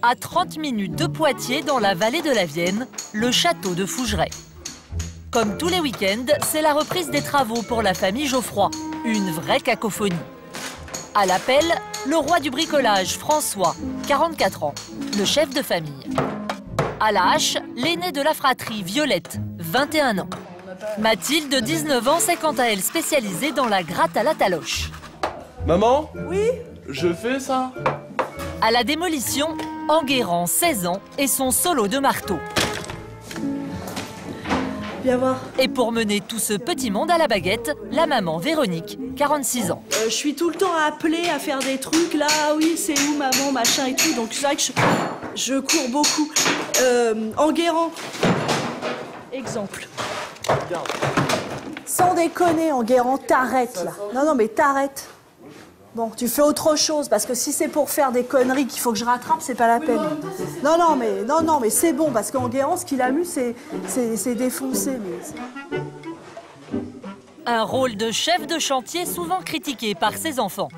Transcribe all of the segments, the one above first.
À 30 minutes de Poitiers, dans la vallée de la Vienne, le château de Fougeray. Comme tous les week-ends, c'est la reprise des travaux pour la famille Geoffroy. Une vraie cacophonie. À l'appel, le roi du bricolage, François, 44 ans, le chef de famille. À la hache, l'aînée de la fratrie, Violette, 21 ans. Mathilde, 19 ans, s'est quant à elle spécialisée dans la gratte à la taloche. Maman? Oui? Je fais ça? À la démolition, Enguerrand, 16 ans, et son solo de marteau. Viens voir. Et pour mener tout ce petit monde à la baguette, la maman Véronique, 46 ans. Je suis tout le temps appelée à faire des trucs, là, oui, c'est où maman, machin et tout, donc c'est vrai que je cours beaucoup. Enguerrand. Exemple. Regarde. Sans déconner, Enguerrand, t'arrêtes, là. Non, mais t'arrêtes. Bon, tu fais autre chose, parce que si c'est pour faire des conneries qu'il faut que je rattrape, c'est pas la peine. Non, mais c'est bon, parce qu'Enguerrand, ce qu'il a eu, c'est défoncé. Mais... Un rôle de chef de chantier souvent critiqué par ses enfants.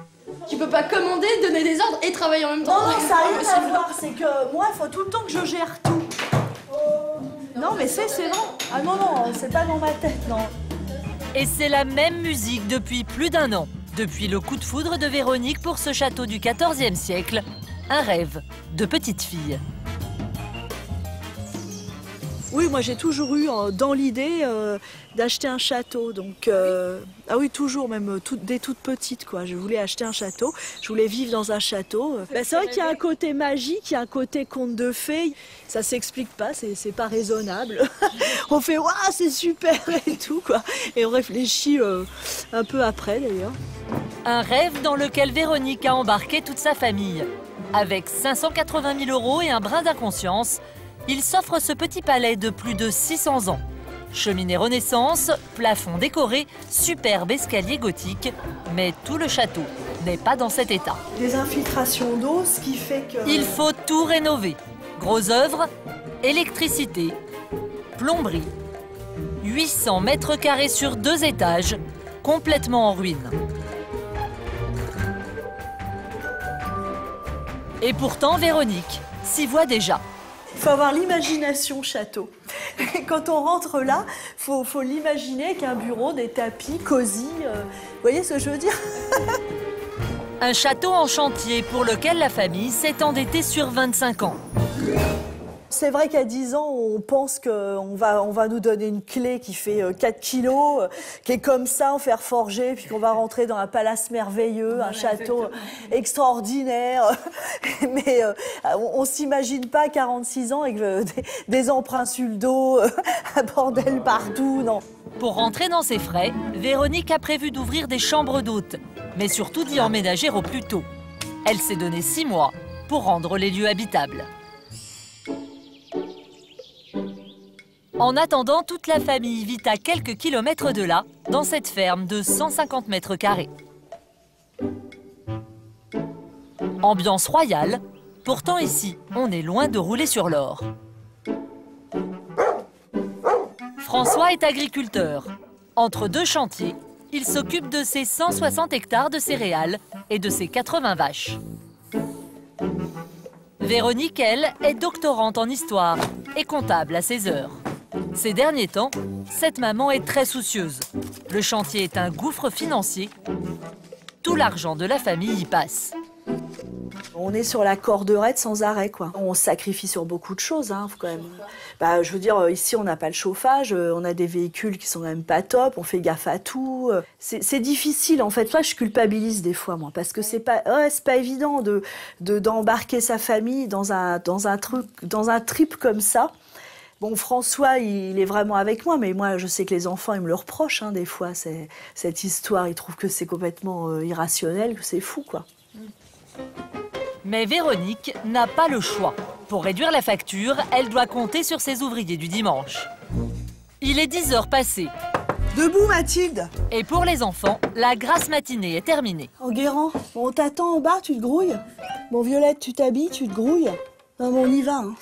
Tu peux pas commander, donner des ordres et travailler en même temps. Non, ça n'a rien à voir, c'est que moi, il faut tout le temps que je gère tout. Non, mais c'est non. Ah non, c'est pas dans ma tête, non. Et c'est la même musique depuis plus d'1 an. Depuis le coup de foudre de Véronique pour ce château du XIVe siècle, un rêve de petite fille. Oui, moi j'ai toujours eu dans l'idée d'acheter un château. Donc, ah oui, toujours, même dès toute petite, quoi. Je voulais acheter un château, je voulais vivre dans un château. Ben, c'est vrai qu'il y a un côté magique, il y a un côté conte de fées. Ça s'explique pas, c'est pas raisonnable. On fait, waouh, c'est super et tout, quoi. Et on réfléchit un peu après, d'ailleurs. Un rêve dans lequel Véronique a embarqué toute sa famille. Avec 580 000 € et un brin d'inconscience, il s'offre ce petit palais de plus de 600 ans. Cheminée Renaissance, plafond décoré, superbe escalier gothique, mais tout le château n'est pas dans cet état. Des infiltrations d'eau, ce qui fait que... Il faut tout rénover. Gros œuvre, électricité, plomberie. 800 mètres carrés sur 2 étages, complètement en ruine. Et pourtant, Véronique s'y voit déjà. Il faut avoir l'imagination château. Quand on rentre là, faut l'imaginer avec un bureau, des tapis, cosy. Vous voyez ce que je veux dire? Un château en chantier pour lequel la famille s'est endettée sur 25 ans. C'est vrai qu'à 10 ans, on pense qu'on va nous donner une clé qui fait 4 kilos, qui est comme ça, en fer forgé, puis qu'on va rentrer dans un palace merveilleux, un château extraordinaire. Mais on ne s'imagine pas à 46 ans avec des emprunts sur le dos, un bordel partout, non. Pour rentrer dans ses frais, Véronique a prévu d'ouvrir des chambres d'hôtes, mais surtout d'y emménager au plus tôt. Elle s'est donné 6 mois pour rendre les lieux habitables. En attendant, toute la famille vit à quelques kilomètres de là, dans cette ferme de 150 mètres carrés. Ambiance royale, pourtant ici, on est loin de rouler sur l'or. François est agriculteur. Entre 2 chantiers, il s'occupe de ses 160 hectares de céréales et de ses 80 vaches. Véronique, elle, est doctorante en histoire et comptable à ses heures. Ces derniers temps, cette maman est très soucieuse. Le chantier est un gouffre financier. Tout l'argent de la famille y passe. On est sur la corde raide sans arrêt, quoi. On se sacrifie sur beaucoup de choses, hein, faut quand même. Bah, je veux dire, ici, on n'a pas le chauffage, on a des véhicules qui sont quand même pas top, on fait gaffe à tout. C'est difficile, en fait. Moi, je culpabilise des fois, moi, parce que c'est pas évident d'embarquer sa famille dans un trip comme ça. Bon, François, il est vraiment avec moi, mais moi, je sais que les enfants, ils me le reprochent, hein, des fois. Cette histoire, ils trouvent que c'est complètement irrationnel, que c'est fou, quoi. Mais Véronique n'a pas le choix. Pour réduire la facture, elle doit compter sur ses ouvriers du dimanche. Il est 10 heures passées. Debout, Mathilde. Et pour les enfants, la grasse matinée est terminée. Enguerrand, bon, on t'attend en bas, tu te grouilles. Bon, Violette, tu t'habilles, tu te grouilles. Non, bon, on y va, hein.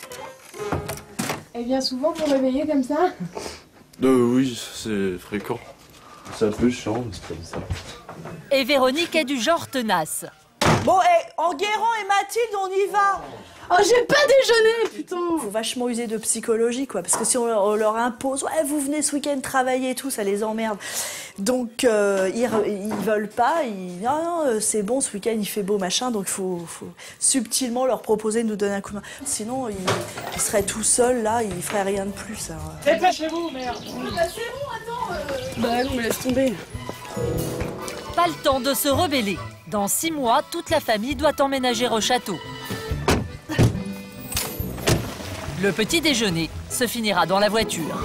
Elle vient souvent pour réveiller comme ça? Oui, c'est fréquent. C'est un peu chiant, mais c'est comme ça. Et Véronique est du genre tenace. Bon, Enguerrand et Mathilde, on y va. Oh, j'ai pas déjeuné, putain. Faut vachement user de psychologie, quoi. Parce que si on leur impose, ouais, vous venez ce week-end travailler et tout, ça les emmerde. Donc, ils veulent pas. Non, c'est bon, ce week-end, il fait beau, machin. Donc, il faut subtilement leur proposer de nous donner un coup de main. Sinon, ils seraient tout seuls, là, ils feraient rien de plus. Dépêchez-vous, merde. Bah, c'est bon, attends. Bah, non, mais laisse tomber. Pas le temps de se rebeller. Dans 6 mois, toute la famille doit emménager au château. Le petit déjeuner se finira dans la voiture.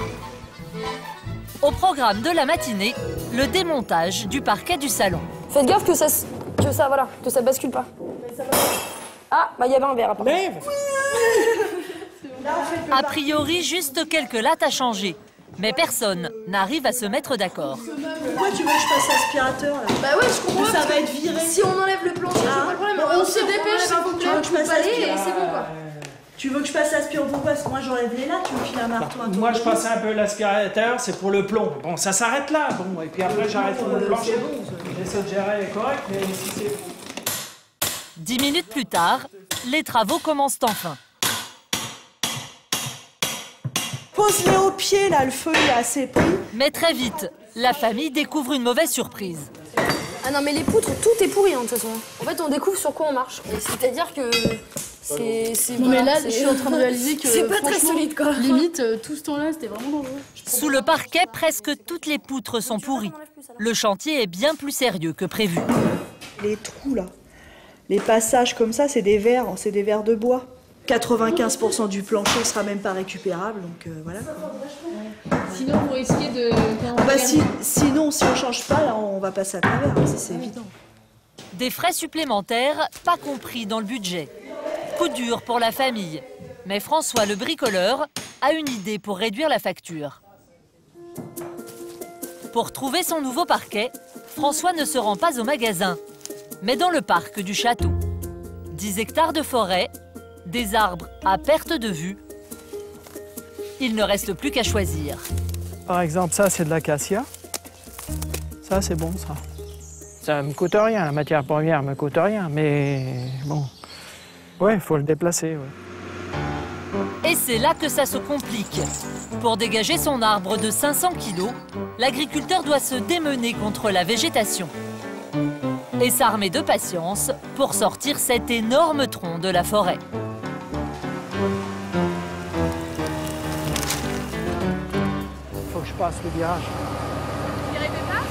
Au programme de la matinée, le démontage du parquet du salon. Faites gaffe que ça bascule pas. Ah, bah il y avait un verre après. Mais... A priori, juste quelques lattes à changer. Mais personne n'arrive à se mettre d'accord. Pourquoi tu veux que je passe l'aspirateur, là? Bah ouais, je comprends. Ça va être viré. Si on enlève le plancher, c'est pas le problème. On se dépêche, s'il vous plaît. Tu veux que je passe Allez, et c'est bon, quoi. Tu veux que je passe l'aspirateur? Pourquoi? Parce que moi, j'enlève les lattes, tu me files un marteau. Moi, je passe un peu l'aspirateur, c'est pour le plomb. Bon, ça s'arrête là, bon, et puis après, j'arrête pour le plancher. J'essaie de gérer correct, mais si c'est... 10 minutes plus tard, les travaux commencent enfin. Pose-les au pied, là, le feu il est assez pris. Mais très vite, la famille découvre une mauvaise surprise. Ah non, mais les poutres, tout est pourri, hein, de toute façon. En fait, on découvre sur quoi on marche. C'est-à-dire que c'est Non, mais là, je suis en train de réaliser que c'est pas très solide, quoi. Limite, tout ce temps-là, c'était vraiment dangereux. Sous le parquet, presque toutes les poutres sont pourries. Le chantier est bien plus sérieux que prévu. Les trous, là, les passages comme ça, c'est des verres de bois. 95% du plancher sera même pas récupérable, donc voilà. Sinon, vous risquez de... Sinon, si on change pas, là, on va passer à travers, hein, ça c'est évident. Des frais supplémentaires, pas compris dans le budget. Coup dur pour la famille. Mais François le bricoleur a une idée pour réduire la facture. Pour trouver son nouveau parquet, François ne se rend pas au magasin, mais dans le parc du château. 10 hectares de forêt, des arbres à perte de vue. Il ne reste plus qu'à choisir. Par exemple, ça, c'est de l'acacia. Ça, c'est bon, ça. Ça me coûte rien, la matière première me coûte rien, mais bon... Ouais, il faut le déplacer, ouais. Et c'est là que ça se complique. Pour dégager son arbre de 500 kg, l'agriculteur doit se démener contre la végétation et s'armer de patience pour sortir cet énorme tronc de la forêt. Faut que je passe le virage. Vous n'y arrivez pas?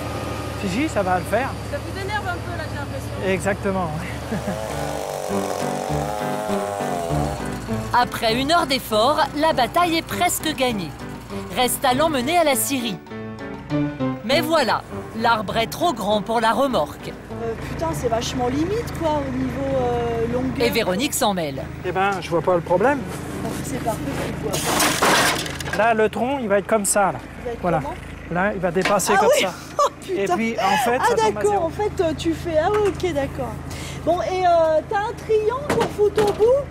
Si, ça va le faire. Ça vous énerve un peu, là, j'ai l'impression. Exactement. Après 1 heure d'effort, la bataille est presque gagnée. Reste à l'emmener à la scierie. Mais voilà, l'arbre est trop grand pour la remorque. Putain, c'est vachement limite, quoi, au niveau longueur. Et Véronique s'en mêle. Eh ben, je vois pas le problème. C'est parfait, quoi. Là, le tronc, il va être comme ça, là. Voilà. Là, il va dépasser comme ça. Oh, putain. Et puis, en fait, ça tombe à d'accord, zéro. en fait, tu fais... Ah oui, ok, d'accord. Bon, et t'as un triangle pour foutre au bout?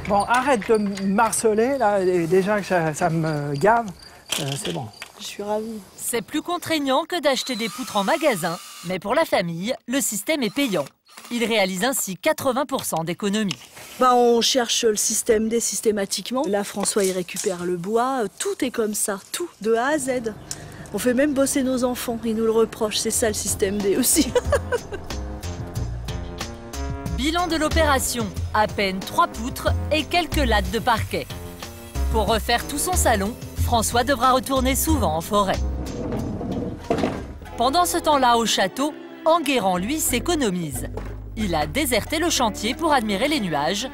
Bon, arrête de me marceler, là, et déjà que ça me gave, c'est bon. Je suis ravie. C'est plus contraignant que d'acheter des poutres en magasin, mais pour la famille, le système est payant. Il réalise ainsi 80% d'économies. Bah, on cherche le système D systématiquement. Là, François, il récupère le bois. Tout est comme ça, tout, de A à Z. On fait même bosser nos enfants, ils nous le reprochent. C'est ça, le système D aussi. Bilan de l'opération, à peine 3 poutres et quelques lattes de parquet. Pour refaire tout son salon, François devra retourner souvent en forêt. Pendant ce temps-là au château, Enguerrand, lui, s'économise. Il a déserté le chantier pour admirer les nuages,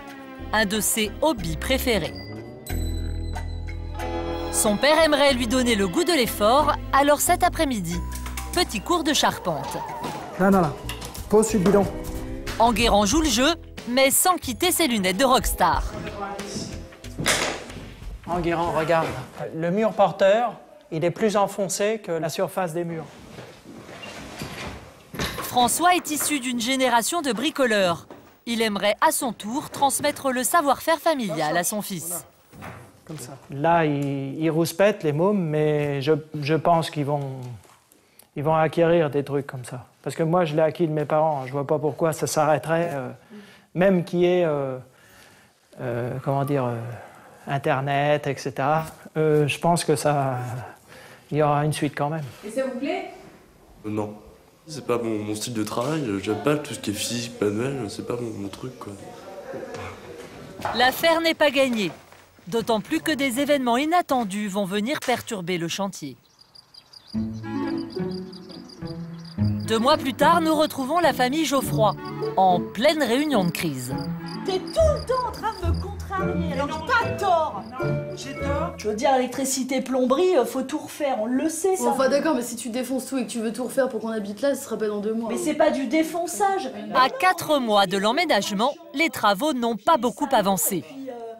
un de ses hobbies préférés. Son père aimerait lui donner le goût de l'effort, alors cet après-midi, petit cours de charpente. Là. Pose sur le bidon. Enguerrand joue le jeu, mais sans quitter ses lunettes de rockstar. Enguerrand, regarde. Le mur porteur, il est plus enfoncé que la surface des murs. François est issu d'une génération de bricoleurs. Il aimerait à son tour transmettre le savoir-faire familial à son fils. Comme ça. Là, ils rouspètent, les mômes, mais je pense qu'ils vont acquérir des trucs comme ça. Parce que moi, je l'ai acquis de mes parents. Je vois pas pourquoi ça s'arrêterait. Même qu'il y ait, comment dire, Internet, etc. Je pense que il y aura une suite quand même. Et ça vous plaît? Non. C'est pas mon style de travail. J'aime pas tout ce qui est physique, manuel. C'est pas mon truc, quoi. L'affaire n'est pas gagnée. D'autant plus que des événements inattendus vont venir perturber le chantier. 2 mois plus tard, nous retrouvons la famille Geoffroy, en pleine réunion de crise. T'es tout le temps en train de me contrarier, alors t'as tort. J'ai tort. Je veux dire, électricité, plomberie, faut tout refaire, on le sait ça. Bon, enfin d'accord, mais si tu défonces tout et que tu veux tout refaire pour qu'on habite là, ce sera pas dans 2 mois. Mais c'est pas du défonçage. À 4 mois de l'emménagement, les travaux n'ont pas beaucoup avancé.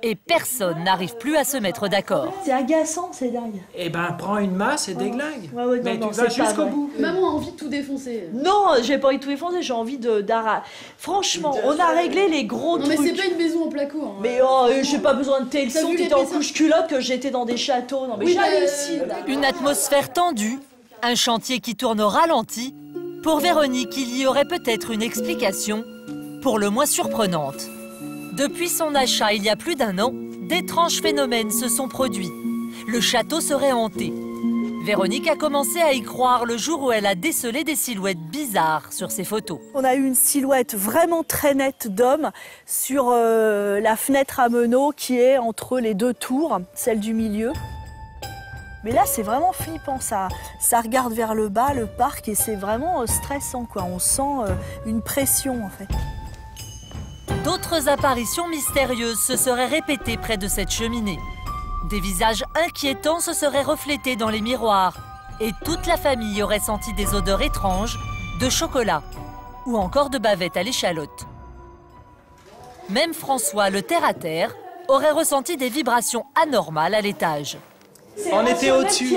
Et personne n'arrive plus à se mettre d'accord. C'est agaçant, c'est dingue. Eh ben, prends une masse et déglingue. Ouais, ouais, mais non, tu c'est vas pas jusqu'au vrai. bout. Maman a envie de tout défoncer. Non, j'ai pas envie de tout effoncer, j'ai envie d'arracher. Franchement, on a réglé les gros Non mais trucs. c'est pas une maison en placo. Hein. Mais oh, j'ai pas besoin de tes T'as leçons, vu t'étais en l'épaisseur couche-culotte que j'étais dans des châteaux. Non mais Oui, j'hallucine. Une atmosphère tendue, un chantier qui tourne au ralenti. Pour Véronique, il y aurait peut-être une explication, pour le moins surprenante. Depuis son achat il y a plus d'1 an, d'étranges phénomènes se sont produits. Le château serait hanté. Véronique a commencé à y croire le jour où elle a décelé des silhouettes bizarres sur ses photos. On a eu une silhouette vraiment très nette d'homme sur la fenêtre à meneaux qui est entre les 2 tours, celle du milieu. Mais là, c'est vraiment flippant, ça regarde vers le bas, le parc, et c'est vraiment stressant, quoi. On sent une pression, en fait. D'autres apparitions mystérieuses se seraient répétées près de cette cheminée. Des visages inquiétants se seraient reflétés dans les miroirs et toute la famille aurait senti des odeurs étranges de chocolat ou encore de bavettes à l'échalote. Même François, le terre-à-terre, aurait ressenti des vibrations anormales à l'étage. On était au-dessus.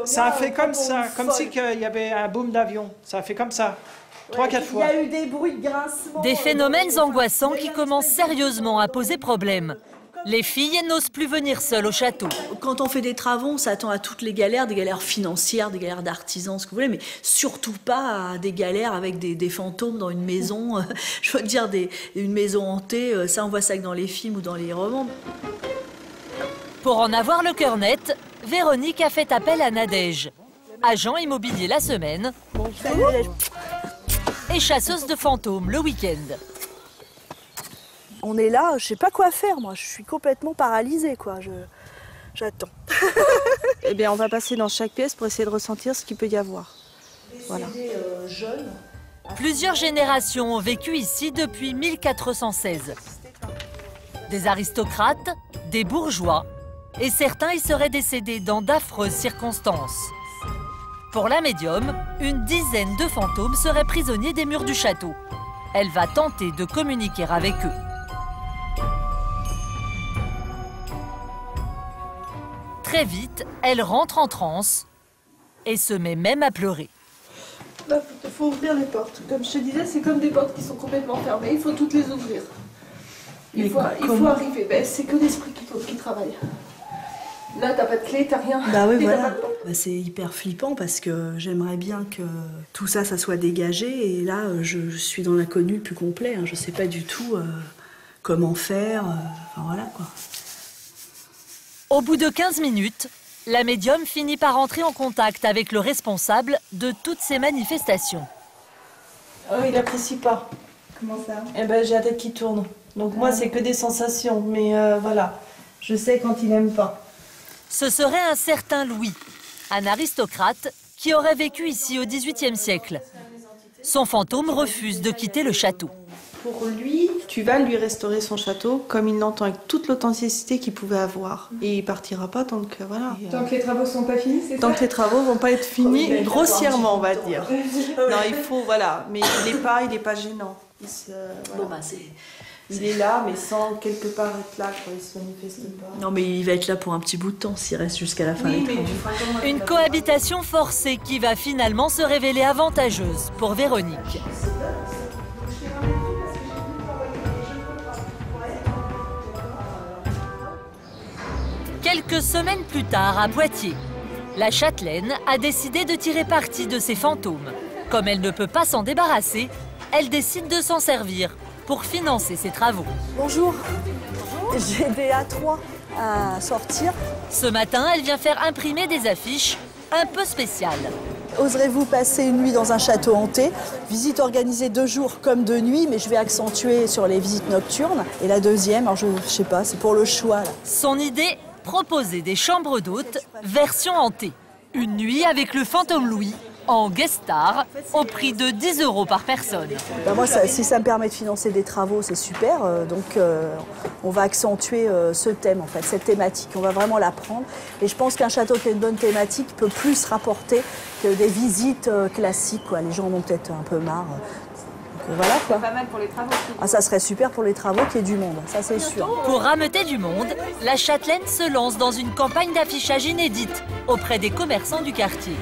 Ça a moi, fait quand comme on ça, est comme folle. si qu'il y avait un boom d'avion. Ça a fait comme ça. 3-4 Il y fois. a eu des bruits de grincement. Des phénomènes angoissants qui commencent sérieusement à poser problème. Les filles n'osent plus venir seules au château. Quand on fait des travaux, on s'attend à toutes les galères, des galères financières, des galères d'artisans, ce que vous voulez, mais surtout pas à des galères avec des fantômes dans une maison. Je veux dire, une maison hantée, ça on voit ça que dans les films ou dans les romans. Pour en avoir le cœur net, Véronique a fait appel à Nadège, agent immobilier la semaine et chasseuse de fantômes le week-end. On est là, je sais pas quoi faire, moi. Je suis complètement paralysée, quoi. J'attends. Eh bien, on va passer dans chaque pièce pour essayer de ressentir ce qu'il peut y avoir. Voilà. Plusieurs générations ont vécu ici depuis 1416. Des aristocrates, des bourgeois, et certains y seraient décédés dans d'affreuses circonstances. Pour la médium, une dizaine de fantômes seraient prisonniers des murs du château. Elle va tenter de communiquer avec eux. Très vite, elle rentre en transe et se met même à pleurer. Là, il faut ouvrir les portes. Comme je te disais, c'est comme des portes qui sont complètement fermées. Il faut toutes les ouvrir. Il faut arriver. Ben, c'est que l'esprit qui travaille. Là, t'as pas de clé, t'as rien. Bah oui, Et voilà. t'as pas de porte. Bah, c'est hyper flippant parce que j'aimerais bien que tout ça, ça soit dégagé. Et là, je suis dans l'inconnu le plus complet. Hein. Je sais pas du tout comment faire. Enfin, voilà, quoi. Au bout de 15 minutes, la médium finit par entrer en contact avec le responsable de toutes ces manifestations. Oh, il apprécie pas. Comment ça? Eh ben, j'ai la tête qui tourne. Donc moi, c'est que des sensations. Mais voilà, je sais quand il aime pas. Ce serait un certain Louis, un aristocrate qui aurait vécu ici au XVIIIe siècle. Son fantôme refuse de quitter le château. Pour lui, tu vas lui restaurer son château comme il l'entend, avec toute l'authenticité qu'il pouvait avoir. Et il partira pas tant que voilà. Tant que les travaux sont pas finis, c'est Tant ça? que les travaux vont pas être finis, grossièrement on va dire. Non, il faut, voilà, mais il est pas gênant. Voilà. Bon, bah, c'est... Il est là, mais sans quelque part être là, quand il se manifeste pas. Non, mais il va être là pour un petit bout de temps s'il reste jusqu'à la fin des Oui, mais travaux. tu feras comment Une cohabitation forcée qui va finalement se révéler avantageuse pour Véronique. Quelques semaines plus tard, à Poitiers, la châtelaine a décidé de tirer parti de ses fantômes. Comme elle ne peut pas s'en débarrasser, elle décide de s'en servir pour financer ses travaux. Bonjour. J'ai des A3 à sortir. Ce matin, elle vient faire imprimer des affiches un peu spéciales. Oserez-vous passer une nuit dans un château hanté? Visite organisée 2 jours comme de nuit, mais je vais accentuer sur les visites nocturnes. Et la deuxième, alors je sais pas, c'est pour le choix là. Son idée, proposer des chambres d'hôtes version hantée. Une nuit avec le fantôme Louis en guest star au prix de 10 € par personne. Ben moi, si ça me permet de financer des travaux, c'est super. Donc on va accentuer ce thème, en fait, cette thématique. On va vraiment la prendre. Et je pense qu'un château qui a une bonne thématique peut plus rapporter que des visites classiques, quoi. Les gens en ont peut-être un peu marre. Voilà, quoi. Pas mal pour les travaux. Ah, ça serait super pour les travaux qu'il y ait du monde, ça c'est sûr. Pour rameuter du monde, la Châtelaine se lance dans une campagne d'affichage inédite auprès des commerçants du quartier.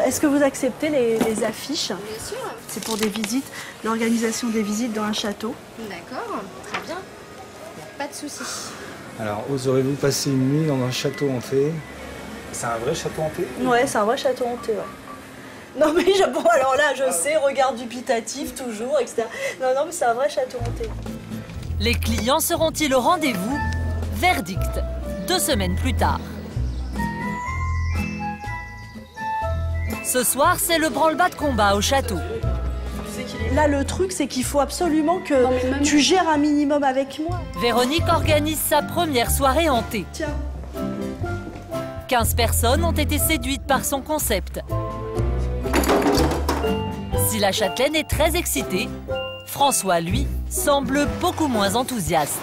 Est-ce que vous acceptez les affiches? Bien sûr. C'est pour des visites, l'organisation des visites dans un château. D'accord, très bien. Pas de souci. Alors, oserez-vous passer une nuit dans un château hanté? C'est un vrai château hanté? Ouais, c'est un vrai château hanté, ouais. Non mais bon, alors là, je sais, regard dubitatif toujours, etc. Non, mais c'est un vrai château hanté. Les clients seront-ils au rendez-vous? Verdict, 2 semaines plus tard. Ce soir, c'est le branle-bas de combat au château. Là, le truc, c'est qu'il faut absolument que tu gères un minimum avec moi. Véronique organise sa première soirée hantée. Tiens. 15 personnes ont été séduites par son concept. Si la Châtelaine est très excitée, François, lui, semble beaucoup moins enthousiaste.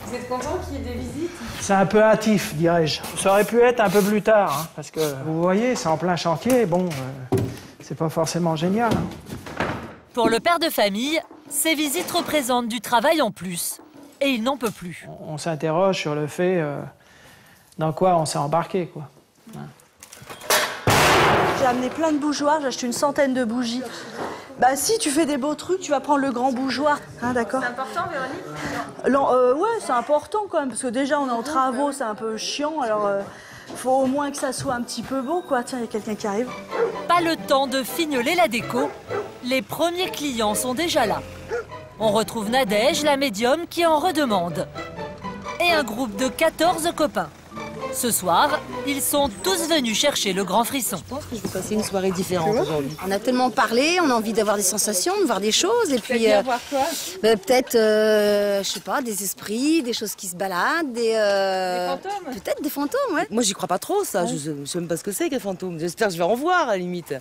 Vous êtes content qu'il y ait des visites? C'est un peu hâtif, dirais-je. Ça aurait pu être un peu plus tard, hein, parce que vous voyez, c'est en plein chantier, bon, c'est pas forcément génial. Hein. Pour le père de famille, ces visites représentent du travail en plus. Et il n'en peut plus. On s'interroge sur le fait dans quoi on s'est embarqué, quoi. J'ai amené plein de bougeoirs, j'ai acheté une centaine de bougies. Bah si tu fais des beaux trucs, tu vas prendre le grand bougeoir. Hein, d'accord. C'est important, Véronique? Ouais, c'est important quand même, parce que déjà on est en travaux, c'est un peu chiant, alors faut au moins que ça soit un petit peu beau, quoi. Tiens, il y a quelqu'un qui arrive. Pas le temps de fignoler la déco, les premiers clients sont déjà là. On retrouve Nadège, la médium, qui en redemande. Et un groupe de 14 copains. Ce soir, ils sont tous venus chercher le grand frisson. Je pense que je vais passer une soirée différente aujourd'hui. On a tellement parlé, on a envie d'avoir des sensations, de voir des choses. Et puis, voir quoi? peut-être, je sais pas, des esprits, des choses qui se baladent. Des fantômes? Peut-être des fantômes, ouais. Moi, j'y crois pas trop, ça. Je sais même pas ce que c'est qu'un fantôme. J'espère que je vais en voir, à la limite.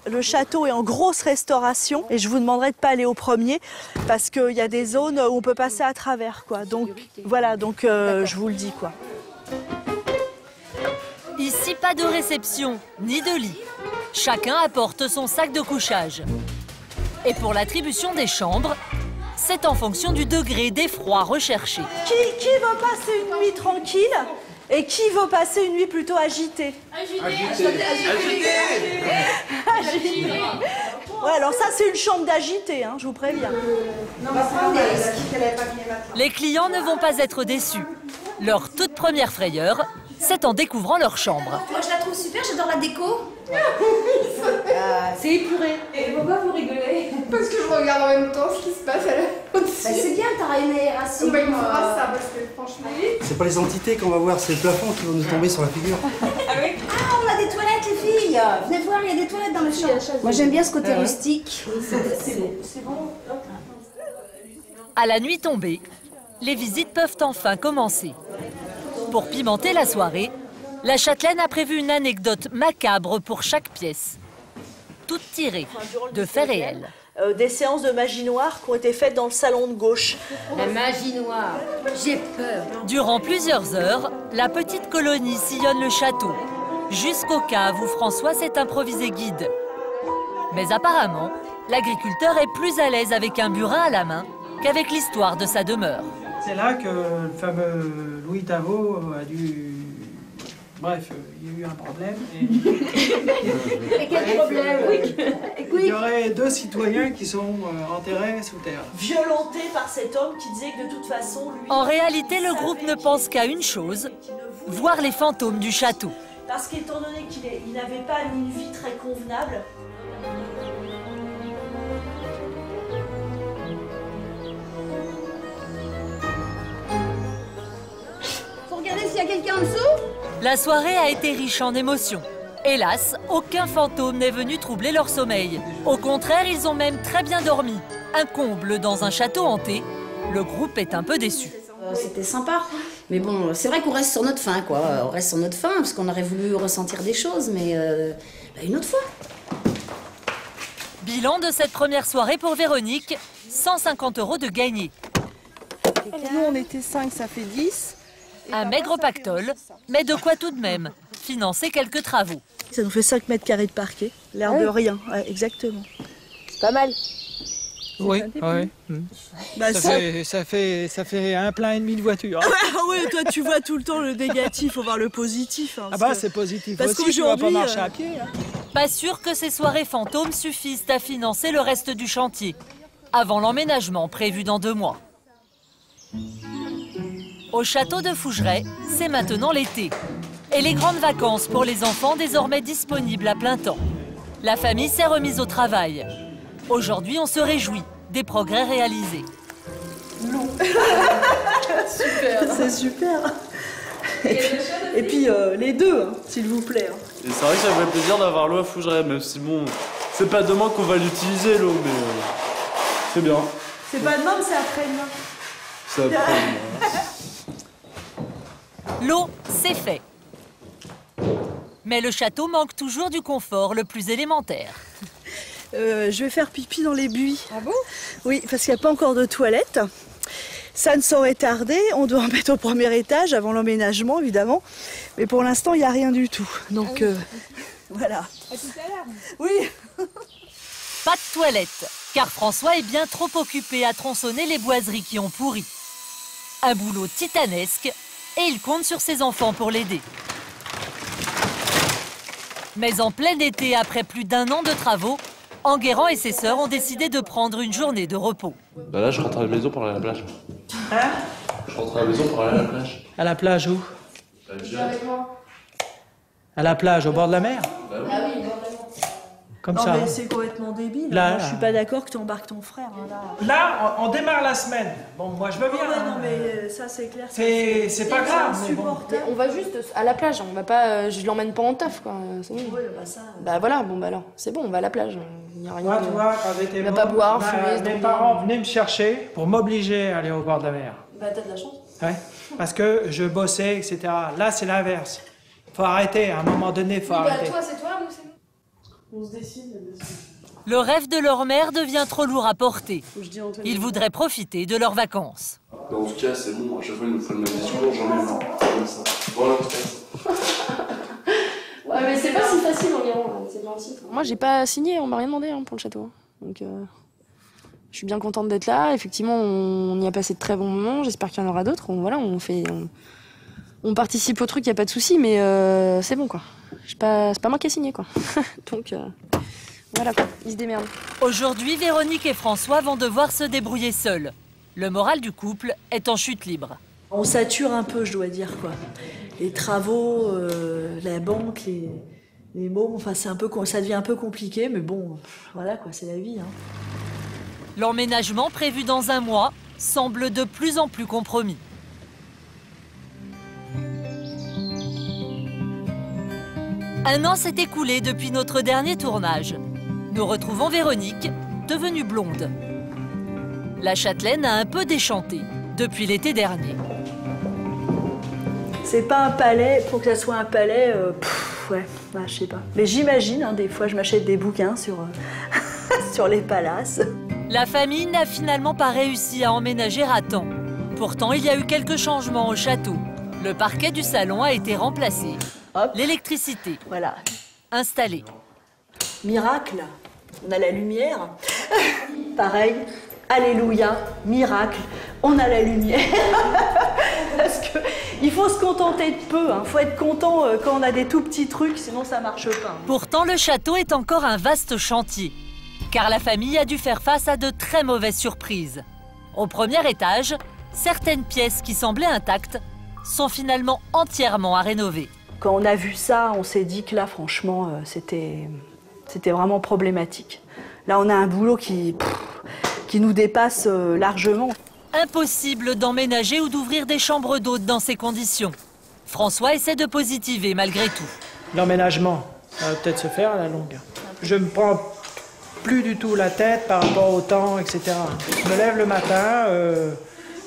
Le château est en grosse restauration et je vous demanderai de pas aller au premier parce qu'il y a des zones où on peut passer à travers, quoi. Donc voilà, je vous le dis, quoi. Ici, pas de réception, ni de lit. Chacun apporte son sac de couchage. Et pour l'attribution des chambres, c'est en fonction du degré d'effroi recherché. Qui veut passer une nuit tranquille et qui veut passer une nuit plutôt agitée? Ouais, alors ça, c'est une chambre d'agité, hein, je vous préviens. Les clients ne vont pas être déçus. Leur toute première frayeur, c'est en découvrant leur chambre. Moi, je la trouve super, j'adore la déco. C'est épuré. Et pourquoi vous rigolez? Parce que je regarde en même temps ce qui se passe à la au-dessus. C'est bien, t'auras une aération. Il me faudra ça parce que franchement. C'est pas les entités qu'on va voir, c'est le plafond qui va nous tomber sur la figure. Ah, on a des toilettes, les filles. Venez voir, il y a des toilettes dans le champ. Moi, j'aime bien ce côté rustique. C'est bon. À la nuit tombée, les visites peuvent enfin commencer. Pour pimenter la soirée, la Châtelaine a prévu une anecdote macabre pour chaque pièce. Toute tirée de faits réels. Des séances de magie noire qui ont été faites dans le salon de gauche. La magie noire, j'ai peur. Durant plusieurs heures, la petite colonie sillonne le château, jusqu'au cave où François s'est improvisé guide. Mais apparemment, l'agriculteur est plus à l'aise avec un burin à la main qu'avec l'histoire de sa demeure. C'est là que le fameux Louis Tavot a dû... Bref, il y a eu un problème. Et quel problème? Il y aurait 2 citoyens qui sont enterrés sous terre. Violentés par cet homme qui disait que de toute façon, lui... En réalité, le groupe ne pense qu'à une chose, voir les fantômes du château. Parce qu'étant donné qu'il n'avait pas une vie très convenable, Faut regarder s'il y a quelqu'un en dessous. La soirée a été riche en émotions. Hélas, aucun fantôme n'est venu troubler leur sommeil. Au contraire, ils ont même très bien dormi. Un comble dans un château hanté. Le groupe est un peu déçu. C'était sympa. Mais bon, c'est vrai qu'on reste sur notre faim, quoi. On reste sur notre faim, parce qu'on aurait voulu ressentir des choses, mais une autre fois. Bilan de cette première soirée pour Véronique, 150 € de gagnés. Nous, on était 5, ça fait 10. Un maigre pactole, mais de quoi tout de même financer quelques travaux. Ça nous fait 5 mètres carrés de parquet, l'air de rien, ouais, exactement. C'est pas mal. Oui, oui. Bah, Ça fait un plein et demi de voiture. Ah ouais, toi tu vois tout le temps le négatif, faut voir le positif. Hein, Ah bah c'est positif parce aussi, tu vas pas qu'aujourd'hui, marcher à pied. Hein. Pas sûr que ces soirées fantômes suffisent à financer le reste du chantier, avant l'emménagement prévu dans 2 mois. Au château de Fougeray, c'est maintenant l'été. Et les grandes vacances pour les enfants désormais disponibles à plein temps. La famille s'est remise au travail. Aujourd'hui, on se réjouit des progrès réalisés. Super. C'est super. Et puis les deux, hein, s'il vous plaît. Hein. Et c'est vrai que ça fait plaisir d'avoir l'eau à Fougeray, même si bon, c'est pas demain qu'on va l'utiliser l'eau, mais c'est bien. C'est pas demain, c'est après-demain. C'est après-demain. L'eau, c'est fait. Mais le château manque toujours du confort le plus élémentaire. Je vais faire pipi dans les buis. Ah bon? Oui, parce qu'il n'y a pas encore de toilette. Ça ne saurait tarder. On doit en mettre au premier étage avant l'emménagement, évidemment. Mais pour l'instant, il n'y a rien du tout. Donc, voilà. À tout à l'heure. Oui. Pas de toilette, car François est bien trop occupé à tronçonner les boiseries qui ont pourri. Un boulot titanesque, et il compte sur ses enfants pour l'aider. Mais en plein été, après plus d'1 an de travaux, Enguerrand et ses sœurs ont décidé de prendre une journée de repos. Bah là, je rentre à la maison pour aller à la plage. Hein? Je rentre à la maison pour aller à la plage. À la plage où? Bah, À la plage, au bord de la mer? Bah oui. Ah oui, bon, Comme Non, ça. mais c'est complètement débile. Là, Moi, là. je suis pas d'accord que tu embarques ton frère. Hein, là. Là, on démarre la semaine. Bon, moi je veux bien. Ouais, hein. non, mais ça, c'est clair. C'est pas grave, mais bon. insupportable. On va juste à la plage, on va pas. Je l'emmène pas en taf, quoi. C'est bon. Ouais, bah ça. Bah voilà, bon bah alors, c'est bon, on va à la plage. Il y a rien. Moi, tu vois, quand j'étais On va môme, pas boire, bah, fumer, se mes droguer. parents venaient me chercher pour m'obliger à aller au bord de la mer. Bah t'as de la chance. Ouais. Parce que je bossais, etc. Là, c'est l'inverse. Faut arrêter, à un moment donné, faut arrêter. c'est toi, nous c'est nous. On se dessine, Le rêve de leur mère devient trop lourd à porter. faut que je dise Antoine. Ils voudraient profiter de leurs vacances. Mais en tout cas, c'est bon, à chaque fois, il nous faut le même discours, j'en ai marre. Comme ça. Voilà, en tout cas. Ouais, mais c'est pas si facile environ, c'est bien aussi. Moi j'ai pas signé, on m'a rien demandé pour le château. Donc je suis bien contente d'être là. Effectivement, on y a passé de très bons moments. J'espère qu'il y en aura d'autres. Voilà, on participe au truc, y a pas de souci, mais c'est bon quoi. C'est pas moi qui ai signé quoi. Donc voilà quoi, ils se démerdent. Aujourd'hui, Véronique et François vont devoir se débrouiller seuls. Le moral du couple est en chute libre. On sature un peu, je dois dire, quoi. Les travaux, la banque, les mômes, enfin, ça devient un peu compliqué, mais bon, voilà, quoi, c'est la vie. Hein. L'emménagement prévu dans 1 mois semble de plus en plus compromis. Un an s'est écoulé depuis notre dernier tournage. Nous retrouvons Véronique, devenue blonde. La châtelaine a un peu déchanté depuis l'été dernier. C'est pas un palais, pour que ça soit un palais, ouais, bah, je sais pas. Mais j'imagine, hein, des fois, je m'achète des bouquins sur, sur les palaces. La famille n'a finalement pas réussi à emménager à temps. Pourtant, il y a eu quelques changements au château. Le parquet du salon a été remplacé. Hop. L'électricité Voilà. installée. Miracle, on a la lumière. Pareil, alléluia, miracle, on a la lumière. Parce que il faut se contenter de peu, hein. Faut être content quand on a des tout petits trucs, sinon ça marche pas. Pourtant, le château est encore un vaste chantier. Car la famille a dû faire face à de très mauvaises surprises. Au premier étage, certaines pièces qui semblaient intactes sont finalement entièrement à rénover. Quand on a vu ça, on s'est dit que là, franchement, c'était vraiment problématique. Là, on a un boulot qui nous dépasse largement. Impossible d'emménager ou d'ouvrir des chambres d'hôtes dans ces conditions. François essaie de positiver malgré tout. L'emménagement, ça va peut-être se faire à la longue. Je me prends plus du tout la tête par rapport au temps, etc. Je me lève le matin,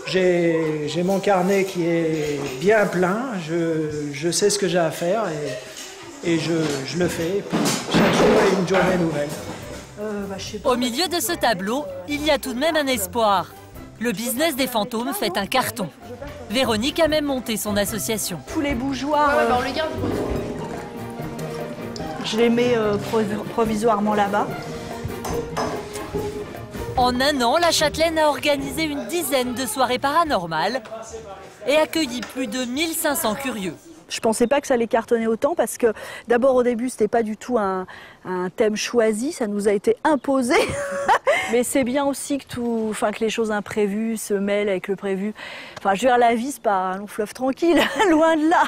j'ai mon carnet qui est bien plein, je sais ce que j'ai à faire et je le fais. Et puis chaque jour est une journée nouvelle. Au milieu de ce tableau, il y a tout de même un espoir. Le business des fantômes fait un carton. Véronique a même monté son association. Tous les bougeoirs, on les garde. je les mets provisoirement là-bas. En un an, la Châtelaine a organisé une dizaine de soirées paranormales et accueilli plus de 1500 curieux. Je pensais pas que ça allait cartonner autant parce que d'abord au début c'était pas du tout un thème choisi, ça nous a été imposé. Mais c'est bien aussi que les choses imprévues se mêlent avec le prévu. Enfin, je veux dire, la vie c'est pas un long fleuve tranquille, loin de là.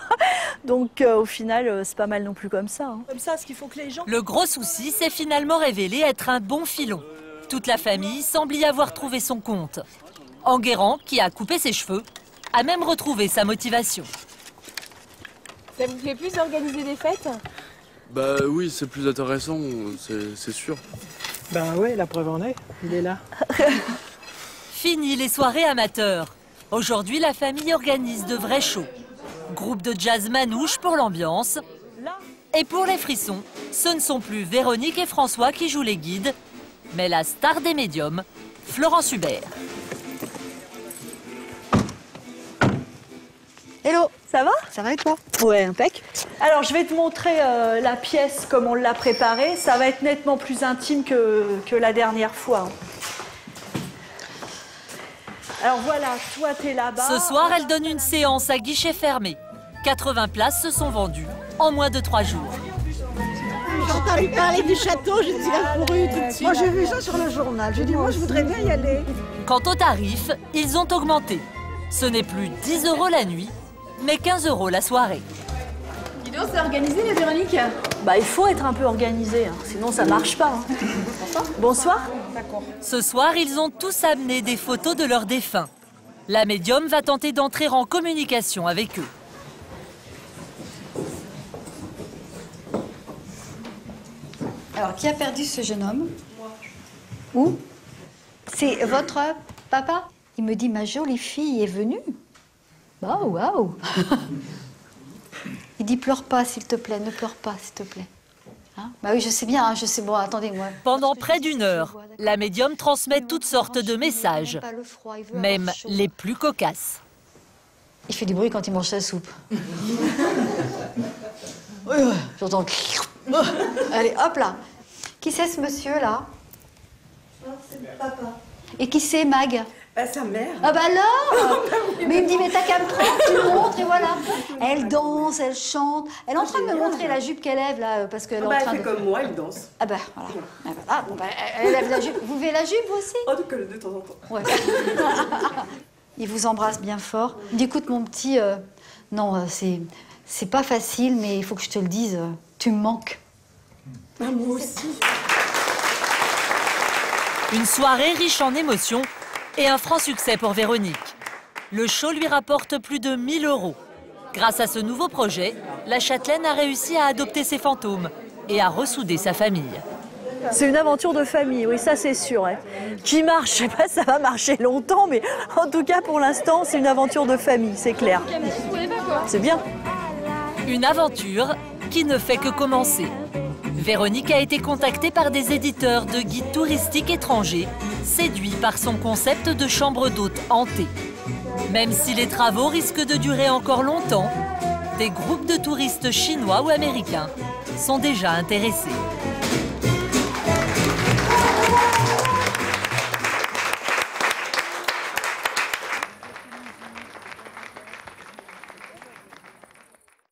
Donc au final c'est pas mal non plus comme ça. Comme ça, ce qu'il faut que les gens. Le gros souci s'est finalement révélé être un bon filon. Toute la famille semble y avoir trouvé son compte. Enguerrand, qui a coupé ses cheveux, a même retrouvé sa motivation. Ça vous fait plus d'organiser des fêtes? Bah oui, c'est plus intéressant, c'est sûr. Ben oui, la preuve en est, il est là. Fini les soirées amateurs. Aujourd'hui, la famille organise de vrais shows. Groupe de jazz manouche pour l'ambiance. Et pour les frissons, ce ne sont plus Véronique et François qui jouent les guides, mais la star des médiums, Florence Hubert. Hello, ça va? Ça va et toi? Ouais, impec. Alors, je vais te montrer la pièce comme on l'a préparée. Ça va être nettement plus intime que la dernière fois. Alors voilà, toi, t'es là-bas. Ce soir, elle donne une séance à guichet fermé. 80 places se sont vendues en moins de 3 jours. J'ai entendu parler du château, je suis accourue tout de suite. Moi, j'ai vu ça sur le journal. J'ai dit, moi, je voudrais bien y aller. Quant aux tarifs, ils ont augmenté. Ce n'est plus 10 € la nuit, mais 15 € la soirée. Dis donc, c'est organisé, la Véronique? Bah, il faut être un peu organisé, hein, sinon ça marche pas. Hein. Bonsoir. D'accord. Ce soir, ils ont tous amené des photos de leurs défunts. La médium va tenter d'entrer en communication avec eux. Alors, qui a perdu ce jeune homme? Où? C'est votre papa? Il me dit, ma jolie fille est venue. Waouh, waouh. Il dit, pleure pas, s'il te plaît, ne pleure pas, s'il te plaît. Hein? Bah oui, je sais bien, hein, je sais. Bon, attendez-moi. Pendant près d'1 heure, la médium transmet toutes sortes de messages, même les plus cocasses. Il fait du bruit quand il mange sa soupe. J'entends... Allez, hop là. Qui c'est ce monsieur-là? C'est papa. Et qui c'est, Mag? Bah, sa mère. Ah bah alors. Mais il me dit, mais t'as qu'à me prendre, tu me montres, et voilà. Elle danse, elle chante. Elle est en train de me montrer la jupe qu'elle lève, là, parce qu'elle est en train elle fait comme moi, elle danse. Ah bah, voilà. Ah, voilà. Bon, bah, elle lève la jupe. Vous levez la jupe, vous aussi? Oh, de temps en temps. Ouais. Il vous embrasse bien fort. Il dit, écoute, mon petit, non, c'est pas facile, mais il faut que je te le dise, tu me manques. Ah, moi aussi. Une soirée riche en émotions et un franc succès pour Véronique. Le show lui rapporte plus de 1 000 €. Grâce à ce nouveau projet, la Châtelaine a réussi à adopter ses fantômes et à ressouder sa famille. C'est une aventure de famille, oui, ça c'est sûr. Ouais. Qui marche, je sais pas si ça va marcher longtemps, mais en tout cas pour l'instant, c'est une aventure de famille, c'est clair. C'est bien. Une aventure qui ne fait que commencer. Véronique a été contactée par des éditeurs de guides touristiques étrangers, séduits par son concept de chambre d'hôtes hantée. Même si les travaux risquent de durer encore longtemps, des groupes de touristes chinois ou américains sont déjà intéressés.